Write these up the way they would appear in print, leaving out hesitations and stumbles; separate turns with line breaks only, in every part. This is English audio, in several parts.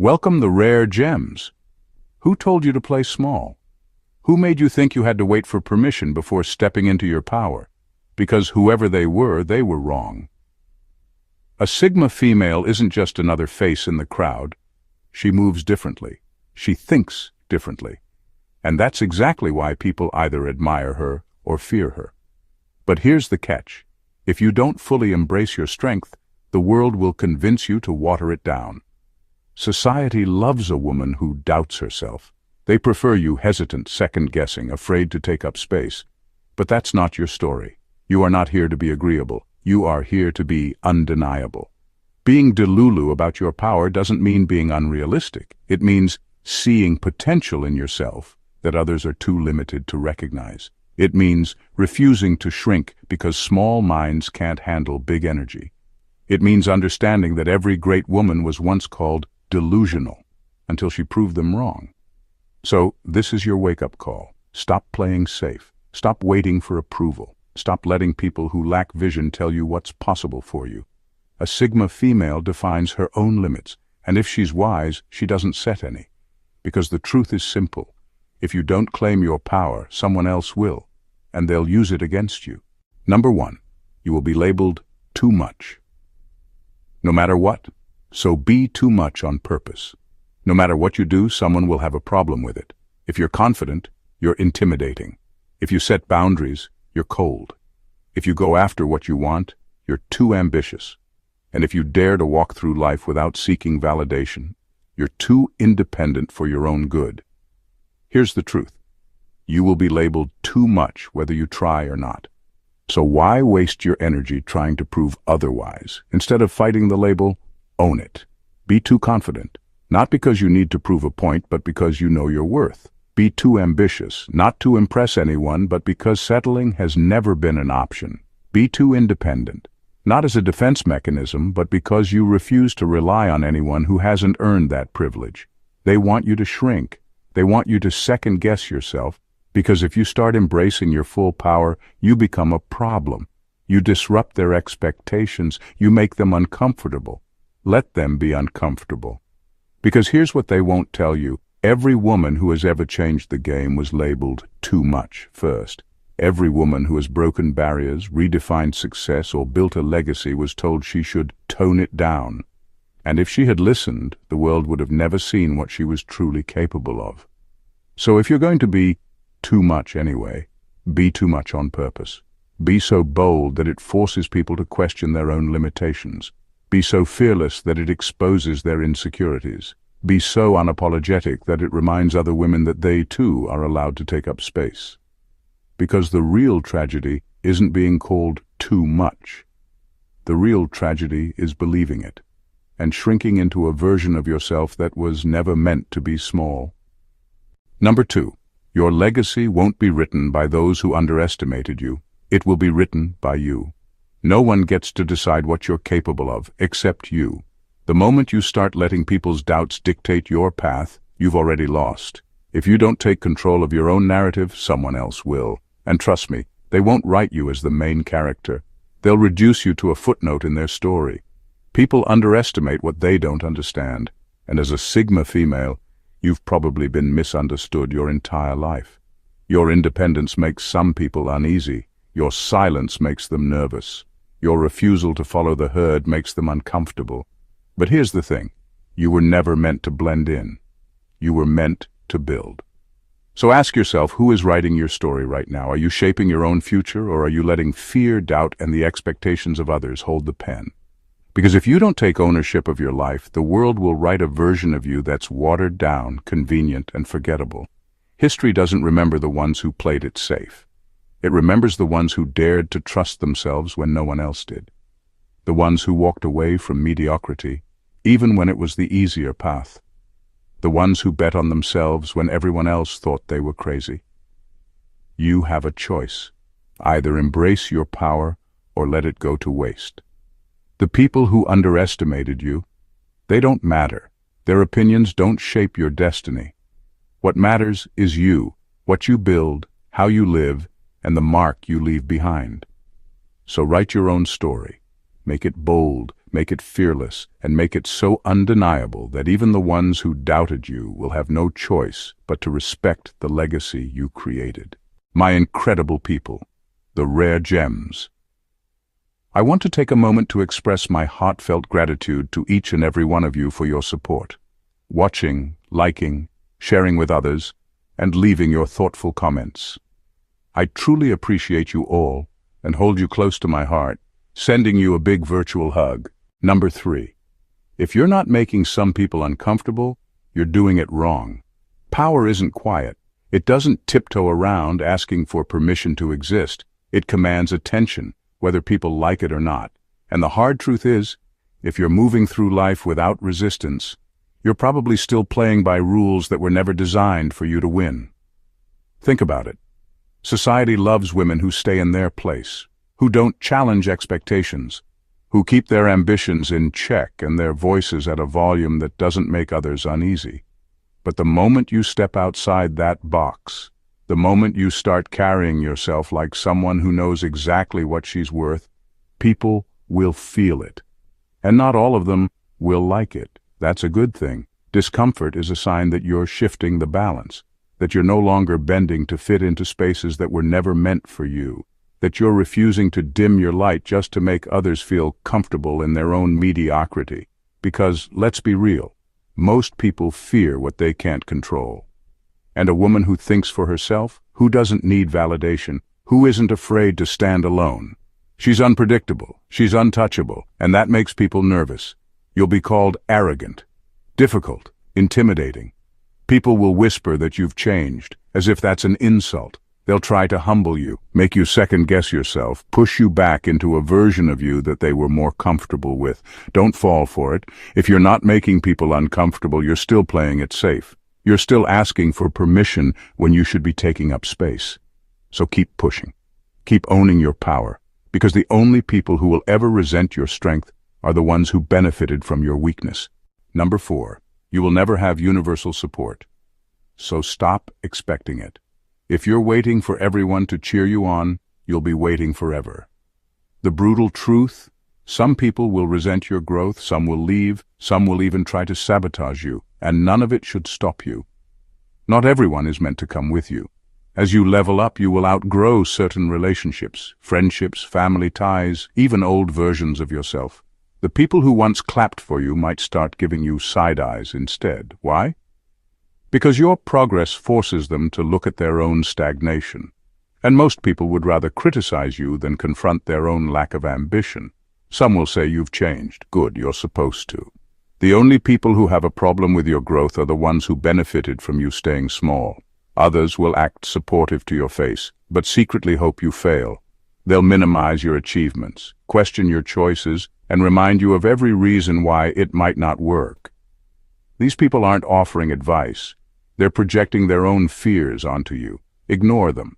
Welcome the rare gems. Who told you to play small? Who made you think you had to wait for permission before stepping into your power? Because whoever they were wrong. A Sigma female isn't just another face in the crowd. She moves differently. She thinks differently. And that's exactly why people either admire her or fear her. But here's the catch. If you don't fully embrace your strength, the world will convince you to water it down. Society loves a woman who doubts herself. They prefer you hesitant, second-guessing, afraid to take up space. But that's not your story. You are not here to be agreeable. You are here to be undeniable. Being Delulu about your power doesn't mean being unrealistic. It means seeing potential in yourself that others are too limited to recognize. It means refusing to shrink because small minds can't handle big energy. It means understanding that every great woman was once called delusional until she proved them wrong. So this is your wake-up call. Stop playing safe. Stop waiting for approval. Stop letting people who lack vision tell you what's possible for you. A Sigma female defines her own limits, and if she's wise, she doesn't set any. Because the truth is simple. If you don't claim your power, someone else will, and they'll use it against you. Number 1, you will be labeled too much. No matter what, so be too much on purpose. No matter what you do, someone will have a problem with it. If you're confident, you're intimidating. If you set boundaries, you're cold. If you go after what you want, you're too ambitious. And if you dare to walk through life without seeking validation, you're too independent for your own good. Here's the truth. You will be labeled too much whether you try or not. So why waste your energy trying to prove otherwise? Instead of fighting the label, own it. Be too confident, not because you need to prove a point, but because you know your worth. Be too ambitious, not to impress anyone, but because settling has never been an option. Be too independent, not as a defense mechanism, but because you refuse to rely on anyone who hasn't earned that privilege. They want you to shrink. They want you to second-guess yourself, because if you start embracing your full power, you become a problem. You disrupt their expectations. You make them uncomfortable. Let them be uncomfortable. Because here's what they won't tell you. Every woman who has ever changed the game was labeled too much first. Every woman who has broken barriers, redefined success, or built a legacy was told she should tone it down. And if she had listened, the world would have never seen what she was truly capable of. So if you're going to be too much anyway, be too much on purpose. Be so bold that it forces people to question their own limitations. Be so fearless that it exposes their insecurities. Be so unapologetic that it reminds other women that they too are allowed to take up space. Because the real tragedy isn't being called too much. The real tragedy is believing it, and shrinking into a version of yourself that was never meant to be small. Number 2, your legacy won't be written by those who underestimated you. It will be written by you. No one gets to decide what you're capable of, except you. The moment you start letting people's doubts dictate your path, you've already lost. If you don't take control of your own narrative, someone else will. And trust me, they won't write you as the main character. They'll reduce you to a footnote in their story. People underestimate what they don't understand. And as a Sigma female, you've probably been misunderstood your entire life. Your independence makes some people uneasy. Your silence makes them nervous. Your refusal to follow the herd makes them uncomfortable. But here's the thing. You were never meant to blend in. You were meant to build. So ask yourself, who is writing your story right now? Are you shaping your own future, or are you letting fear, doubt, and the expectations of others hold the pen? Because if you don't take ownership of your life, the world will write a version of you that's watered down, convenient, and forgettable. History doesn't remember the ones who played it safe. It remembers the ones who dared to trust themselves when no one else did. The ones who walked away from mediocrity, even when it was the easier path. The ones who bet on themselves when everyone else thought they were crazy. You have a choice. Either embrace your power or let it go to waste. The people who underestimated you, they don't matter. Their opinions don't shape your destiny. What matters is you, what you build, how you live, and the mark you leave behind. So write your own story. Make it bold, make it fearless, and make it so undeniable that even the ones who doubted you will have no choice but to respect the legacy you created. My incredible people, the rare gems. I want to take a moment to express my heartfelt gratitude to each and every one of you for your support. Watching, liking, sharing with others, and leaving your thoughtful comments. I truly appreciate you all and hold you close to my heart, sending you a big virtual hug. Number 3. If you're not making some people uncomfortable, you're doing it wrong. Power isn't quiet. It doesn't tiptoe around asking for permission to exist. It commands attention, whether people like it or not. And the hard truth is, if you're moving through life without resistance, you're probably still playing by rules that were never designed for you to win. Think about it. Society loves women who stay in their place, who don't challenge expectations, who keep their ambitions in check and their voices at a volume that doesn't make others uneasy. But the moment you step outside that box, the moment you start carrying yourself like someone who knows exactly what she's worth, people will feel it. And not all of them will like it. That's a good thing. Discomfort is a sign that you're shifting the balance, that you're no longer bending to fit into spaces that were never meant for you, that you're refusing to dim your light just to make others feel comfortable in their own mediocrity. Because, let's be real, most people fear what they can't control. And a woman who thinks for herself, who doesn't need validation, who isn't afraid to stand alone. She's unpredictable, she's untouchable, and that makes people nervous. You'll be called arrogant, difficult, intimidating. People will whisper that you've changed, as if that's an insult. They'll try to humble you, make you second-guess yourself, push you back into a version of you that they were more comfortable with. Don't fall for it. If you're not making people uncomfortable, you're still playing it safe. You're still asking for permission when you should be taking up space. So keep pushing. Keep owning your power, because the only people who will ever resent your strength are the ones who benefited from your weakness. Number 4, you will never have universal support. So stop expecting it. If you're waiting for everyone to cheer you on, you'll be waiting forever. The brutal truth, some people will resent your growth, some will leave, some will even try to sabotage you, and none of it should stop you. Not everyone is meant to come with you. As you level up, you will outgrow certain relationships, friendships, family ties, even old versions of yourself. The people who once clapped for you might start giving you side eyes instead. Why? Because your progress forces them to look at their own stagnation. And most people would rather criticize you than confront their own lack of ambition. Some will say you've changed. Good, you're supposed to. The only people who have a problem with your growth are the ones who benefited from you staying small. Others will act supportive to your face, but secretly hope you fail. They'll minimize your achievements, question your choices, and remind you of every reason why it might not work. These people aren't offering advice. They're projecting their own fears onto you. Ignore them.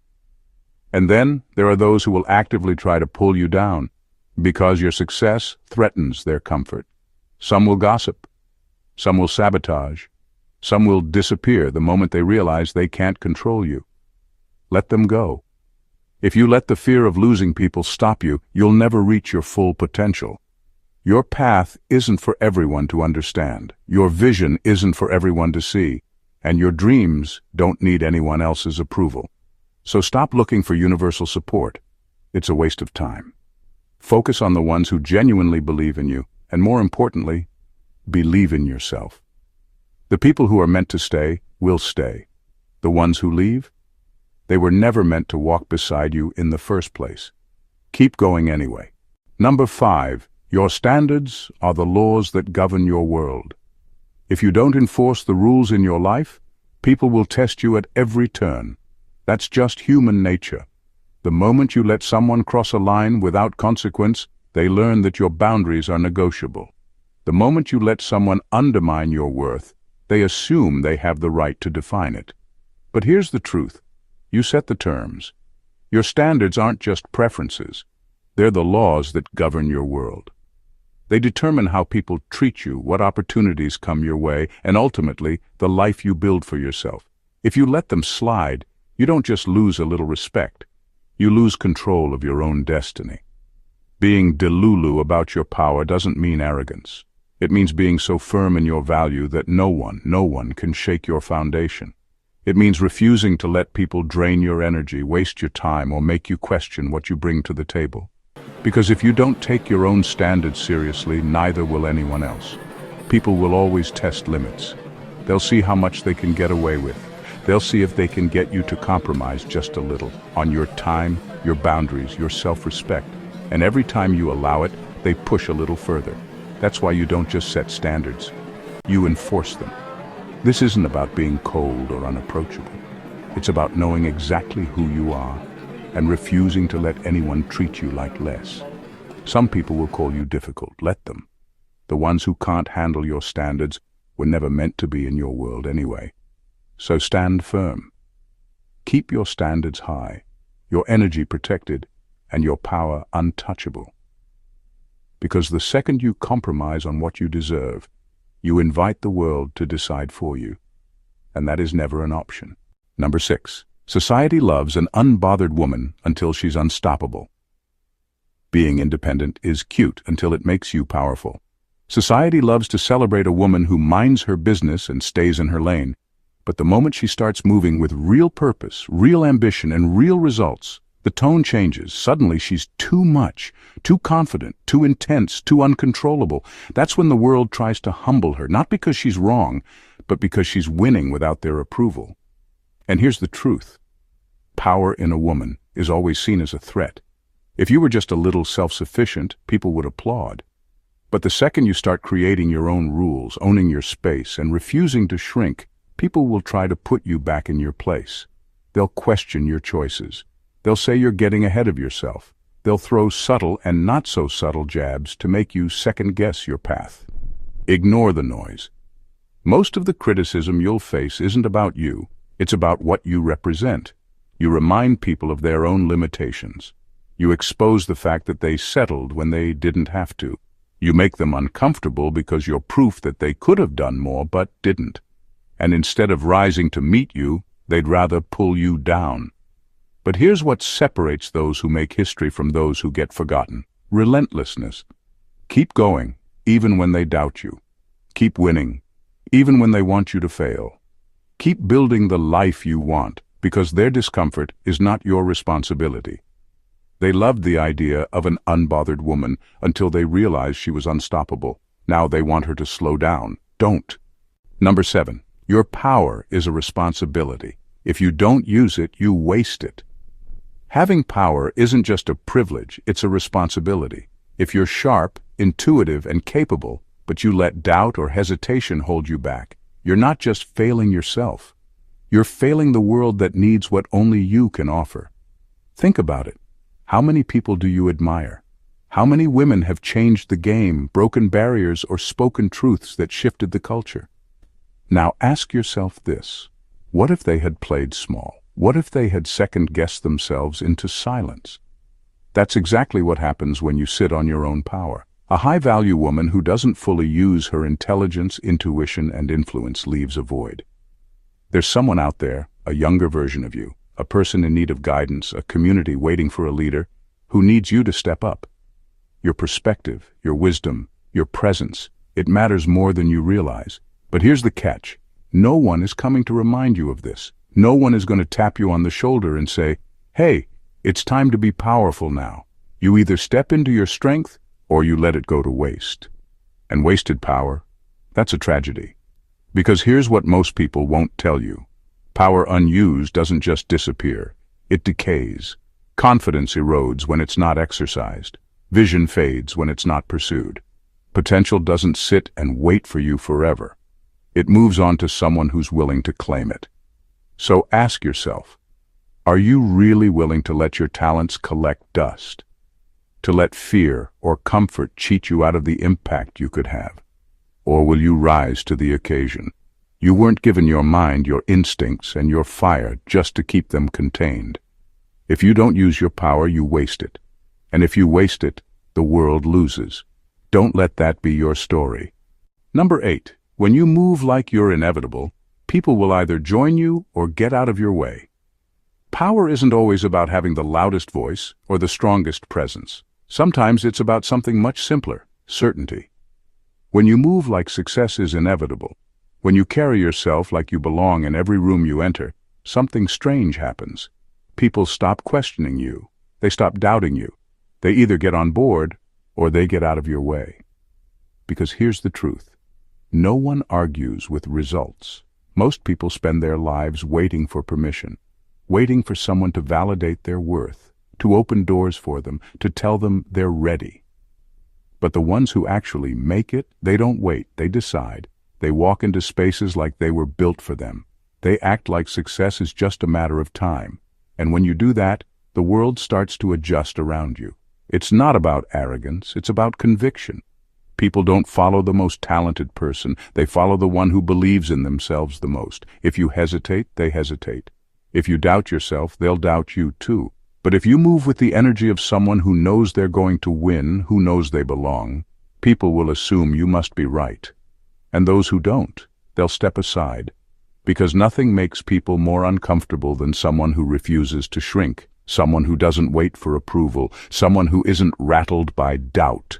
And then there are those who will actively try to pull you down, because your success threatens their comfort. Some will gossip. Some will sabotage. Some will disappear the moment they realize they can't control you. Let them go. If you let the fear of losing people stop you, you'll never reach your full potential. Your path isn't for everyone to understand. Your vision isn't for everyone to see. And your dreams don't need anyone else's approval. So stop looking for universal support. It's a waste of time. Focus on the ones who genuinely believe in you, and more importantly, believe in yourself. The people who are meant to stay will stay. The ones who leave, they were never meant to walk beside you in the first place. Keep going anyway. Number 5, your standards are the laws that govern your world. If you don't enforce the rules in your life, people will test you at every turn. That's just human nature. The moment you let someone cross a line without consequence, they learn that your boundaries are negotiable. The moment you let someone undermine your worth, they assume they have the right to define it. But here's the truth. You set the terms. Your standards aren't just preferences. They're the laws that govern your world. They determine how people treat you, what opportunities come your way, and ultimately, the life you build for yourself. If you let them slide, you don't just lose a little respect. You lose control of your own destiny. Being Delulu about your power doesn't mean arrogance. It means being so firm in your value that no one can shake your foundation. It means refusing to let people drain your energy, waste your time, or make you question what you bring to the table. Because if you don't take your own standards seriously, neither will anyone else. People will always test limits. They'll see how much they can get away with. They'll see if they can get you to compromise just a little on your time, your boundaries, your self-respect. And every time you allow it, they push a little further. That's why you don't just set standards. You enforce them. This isn't about being cold or unapproachable. It's about knowing exactly who you are and refusing to let anyone treat you like less. Some people will call you difficult. Let them. The ones who can't handle your standards were never meant to be in your world anyway. So stand firm. Keep your standards high, your energy protected, and your power untouchable. Because the second you compromise on what you deserve, you invite the world to decide for you. And that is never an option. Number 6. Society loves an unbothered woman until she's unstoppable. Being independent is cute until it makes you powerful. Society loves to celebrate a woman who minds her business and stays in her lane. But the moment she starts moving with real purpose, real ambition, and real results, the tone changes. Suddenly she's too much, too confident, too intense, too uncontrollable. That's when the world tries to humble her, not because she's wrong, but because she's winning without their approval. And here's the truth. Power in a woman is always seen as a threat. If you were just a little self-sufficient, people would applaud. But the second you start creating your own rules, owning your space, and refusing to shrink, people will try to put you back in your place. They'll question your choices. They'll say you're getting ahead of yourself. They'll throw subtle and not so subtle jabs to make you second-guess your path. Ignore the noise. Most of the criticism you'll face isn't about you. It's about what you represent. You remind people of their own limitations. You expose the fact that they settled when they didn't have to. You make them uncomfortable because you're proof that they could have done more but didn't. And instead of rising to meet you, they'd rather pull you down. But here's what separates those who make history from those who get forgotten. Relentlessness. Keep going, even when they doubt you. Keep winning, even when they want you to fail. Keep building the life you want, because their discomfort is not your responsibility. They loved the idea of an unbothered woman until they realized she was unstoppable. Now they want her to slow down. Don't. Number 7. Your power is a responsibility. If you don't use it, you waste it. Having power isn't just a privilege, it's a responsibility. If you're sharp, intuitive, and capable, but you let doubt or hesitation hold you back, you're not just failing yourself. You're failing the world that needs what only you can offer. Think about it. How many people do you admire? How many women have changed the game, broken barriers, or spoken truths that shifted the culture? Now ask yourself this. What if they had played small? What if they had second-guessed themselves into silence? That's exactly what happens when you sit on your own power. A high-value woman who doesn't fully use her intelligence, intuition, and influence leaves a void. There's someone out there, a younger version of you, a person in need of guidance, a community waiting for a leader, who needs you to step up. Your perspective, your wisdom, your presence, it matters more than you realize. But here's the catch. No one is coming to remind you of this. No one is going to tap you on the shoulder and say, hey, it's time to be powerful now. You either step into your strength or you let it go to waste. And wasted power, that's a tragedy. Because here's what most people won't tell you. Power unused doesn't just disappear. It decays. Confidence erodes when it's not exercised. Vision fades when it's not pursued. Potential doesn't sit and wait for you forever. It moves on to someone who's willing to claim it. So ask yourself, are you really willing to let your talents collect dust? To let fear or comfort cheat you out of the impact you could have? Or will you rise to the occasion? You weren't given your mind, your instincts, and your fire just to keep them contained. If you don't use your power, you waste it. And if you waste it, the world loses. Don't let that be your story. Number 8. When you move like you're inevitable, people will either join you or get out of your way. Power isn't always about having the loudest voice or the strongest presence. Sometimes it's about something much simpler, certainty. When you move like success is inevitable, when you carry yourself like you belong in every room you enter, something strange happens. People stop questioning you. They stop doubting you. They either get on board or they get out of your way. Because here's the truth. No one argues with results. Most people spend their lives waiting for permission, waiting for someone to validate their worth, to open doors for them, to tell them they're ready. But the ones who actually make it, they don't wait, they decide. They walk into spaces like they were built for them. They act like success is just a matter of time. And when you do that, the world starts to adjust around you. It's not about arrogance, it's about conviction. People don't follow the most talented person, they follow the one who believes in themselves the most. If you hesitate, they hesitate. If you doubt yourself, they'll doubt you too. But if you move with the energy of someone who knows they're going to win, who knows they belong, people will assume you must be right. And those who don't, they'll step aside. Because nothing makes people more uncomfortable than someone who refuses to shrink, someone who doesn't wait for approval, someone who isn't rattled by doubt.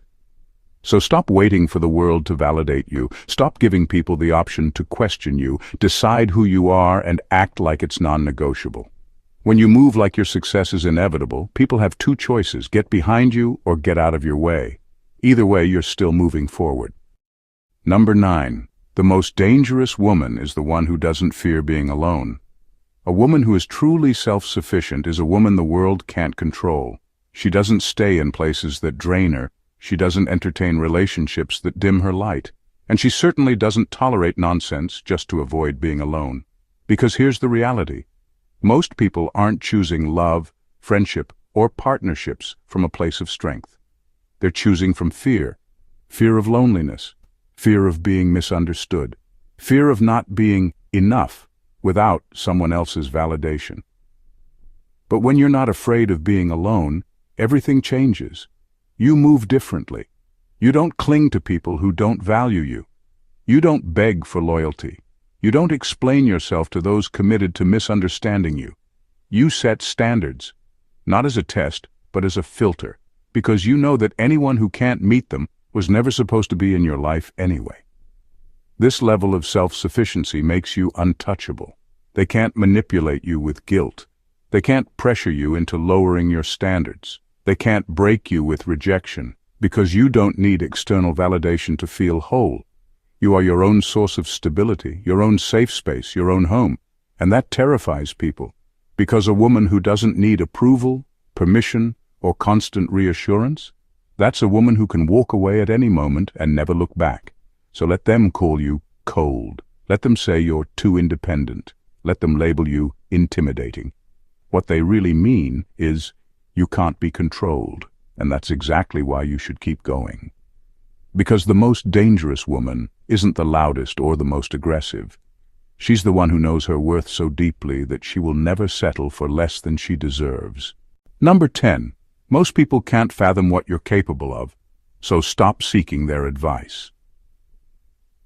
So stop waiting for the world to validate you. Stop giving people the option to question you. Decide who you are and act like it's non-negotiable. When you move like your success is inevitable, people have two choices: get behind you or get out of your way. Either way, you're still moving forward. Number 9. The most dangerous woman is the one who doesn't fear being alone. A woman who is truly self-sufficient is a woman the world can't control. She doesn't stay in places that drain her. She doesn't entertain relationships that dim her light. And she certainly doesn't tolerate nonsense just to avoid being alone. Because here's the reality. Most people aren't choosing love, friendship, or partnerships from a place of strength. They're choosing from fear. Fear of loneliness. Fear of being misunderstood. Fear of not being enough without someone else's validation. But when you're not afraid of being alone, everything changes. You move differently. You don't cling to people who don't value you. You don't beg for loyalty. You don't explain yourself to those committed to misunderstanding you. You set standards, not as a test, but as a filter, because you know that anyone who can't meet them was never supposed to be in your life anyway. This level of self-sufficiency makes you untouchable. They can't manipulate you with guilt. They can't pressure you into lowering your standards. They can't break you with rejection, because you don't need external validation to feel whole. You are your own source of stability, your own safe space, your own home. And that terrifies people, because a woman who doesn't need approval, permission, or constant reassurance, that's a woman who can walk away at any moment and never look back. So let them call you cold. Let them say you're too independent. Let them label you intimidating. What they really mean is you can't be controlled, and that's exactly why you should keep going. Because the most dangerous woman isn't the loudest or the most aggressive. She's the one who knows her worth so deeply that she will never settle for less than she deserves. Number 10. Most people can't fathom what you're capable of, so stop seeking their advice.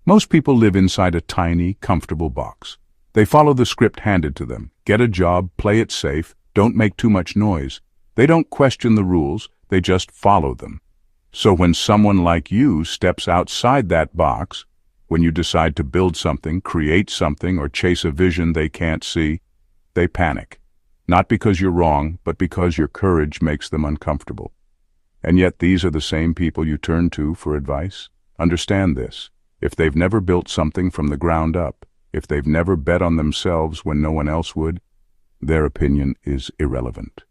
Most people live inside a tiny, comfortable box. They follow the script handed to them. Get a job, play it safe, don't make too much noise. They don't question the rules, they just follow them. So when someone like you steps outside that box, when you decide to build something, create something, or chase a vision they can't see, they panic. Not because you're wrong, but because your courage makes them uncomfortable. And yet these are the same people you turn to for advice. Understand this. If they've never built something from the ground up, if they've never bet on themselves when no one else would, their opinion is irrelevant.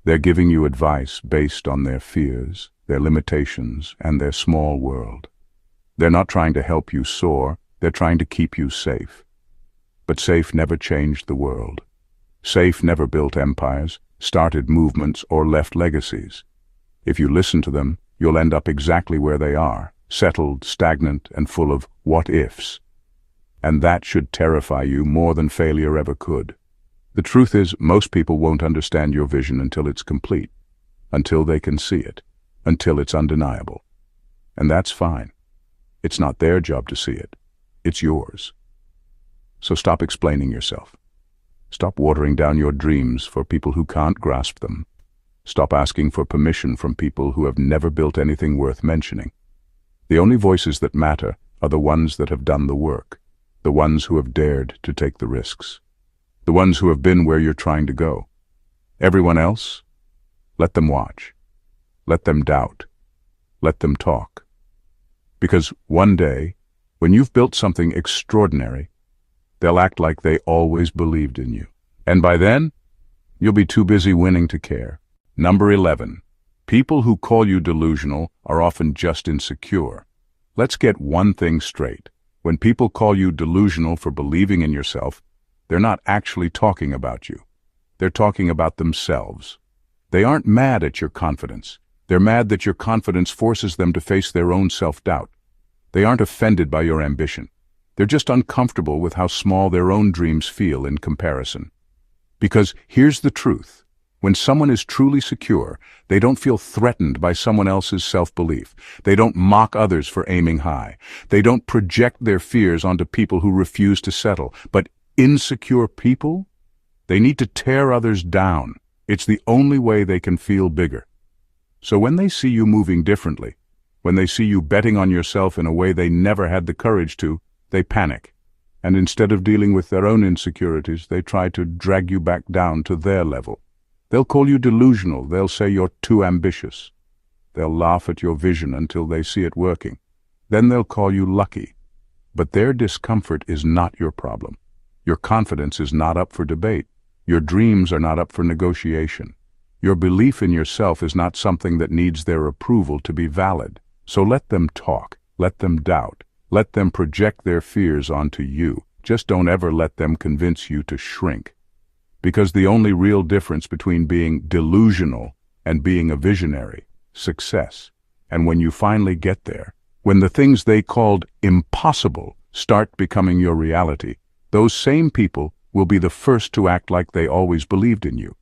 They're giving you advice based on their fears, their limitations, and their small world. They're not trying to help you soar, they're trying to keep you safe. But safe never changed the world. Safe never built empires, started movements, or left legacies. If you listen to them, you'll end up exactly where they are, settled, stagnant, and full of what-ifs. And that should terrify you more than failure ever could. The truth is, most people won't understand your vision until it's complete, until they can see it, until it's undeniable. And that's fine. It's not their job to see it. It's yours. So stop explaining yourself. Stop watering down your dreams for people who can't grasp them. Stop asking for permission from people who have never built anything worth mentioning. The only voices that matter are the ones that have done the work, the ones who have dared to take the risks, the ones who have been where you're trying to go. Everyone else? Let them watch. Let them doubt. Let them talk. Because one day, when you've built something extraordinary, they'll act like they always believed in you. And by then, you'll be too busy winning to care. Number 11. People who call you delusional are often just insecure. Let's get one thing straight. When people call you delusional for believing in yourself, they're not actually talking about you. They're talking about themselves. They aren't mad at your confidence. They're mad that your confidence forces them to face their own self-doubt. They aren't offended by your ambition. They're just uncomfortable with how small their own dreams feel in comparison. Because here's the truth. When someone is truly secure, they don't feel threatened by someone else's self-belief. They don't mock others for aiming high. They don't project their fears onto people who refuse to settle. But insecure people? They need to tear others down. It's the only way they can feel bigger. So when they see you moving differently, when they see you betting on yourself in a way they never had the courage to, they panic. And instead of dealing with their own insecurities, they try to drag you back down to their level. They'll call you delusional. They'll say you're too ambitious. They'll laugh at your vision until they see it working. Then they'll call you lucky. But their discomfort is not your problem. Your confidence is not up for debate. Your dreams are not up for negotiation. Your belief in yourself is not something that needs their approval to be valid. So let them talk. Let them doubt. Let them project their fears onto you. Just don't ever let them convince you to shrink. Because the only real difference between being delusional and being a visionary, success, and when you finally get there, when the things they called impossible start becoming your reality, those same people will be the first to act like they always believed in you.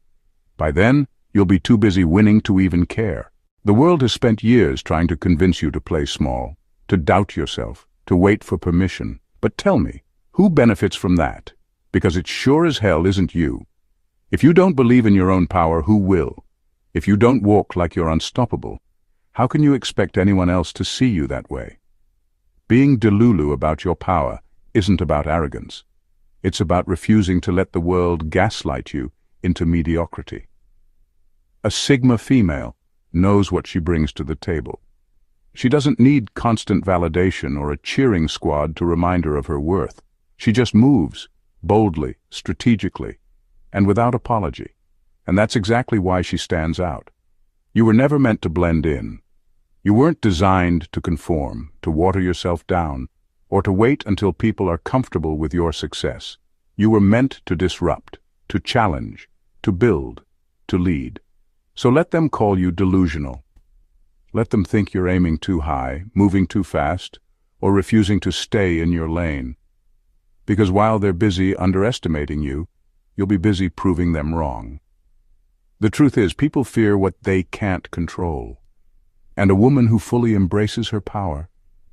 By then, you'll be too busy winning to even care. The world has spent years trying to convince you to play small, to doubt yourself, to wait for permission. But tell me, who benefits from that? Because it sure as hell isn't you. If you don't believe in your own power, who will? If you don't walk like you're unstoppable, how can you expect anyone else to see you that way? Being Delulu about your power isn't about arrogance. It's about refusing to let the world gaslight you into mediocrity. A Sigma female knows what she brings to the table. She doesn't need constant validation or a cheering squad to remind her of her worth. She just moves, boldly, strategically, and without apology. And that's exactly why she stands out. You were never meant to blend in. You weren't designed to conform, to water yourself down, or to wait until people are comfortable with your success. You were meant to disrupt, to challenge, to build, to lead. So let them call you delusional. Let them think you're aiming too high, moving too fast, or refusing to stay in your lane. Because while they're busy underestimating you, you'll be busy proving them wrong. The truth is, people fear what they can't control. And a woman who fully embraces her power,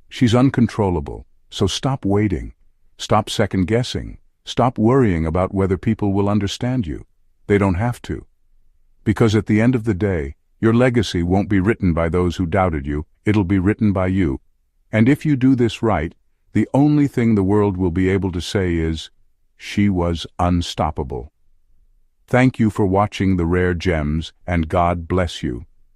she's uncontrollable. So stop waiting. Stop second-guessing. Stop worrying about whether people will understand you. They don't have to. Because at the end of the day, your legacy won't be written by those who doubted you. It'll be written by you. And if you do this right, the only thing the world will be able to say is, she was unstoppable. Thank you for watching The Rare Gems, and God bless you.